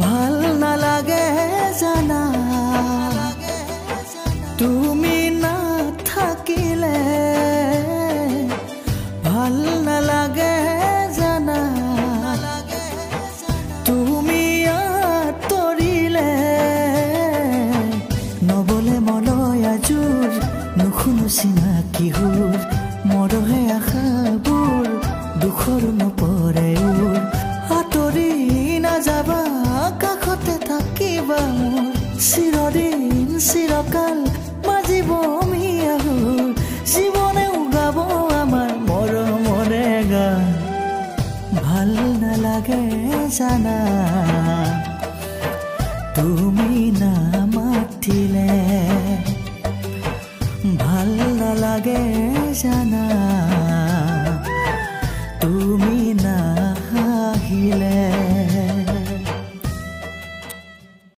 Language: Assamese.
ভাল নালাগে জানা তুমি নাথাকিলে ভাল নালাগে জানা তুমি আঁতৰিলে নবলে মলয় আজোৰ নুশুনো চিনাকি সুৰ মৰহে আশাবোৰ দুখৰ নপৰে উৰ আঁতৰি নাযাবা কাষতে থাকিবা মোৰ চিৰদিন চিৰকাল বাজিব মিয়াহুৰ জীৱনে উগাব আমাৰ মৰমৰে গান ভাল নালাগে জানা তুমি নামাতিলে ভাল নালাগে জানা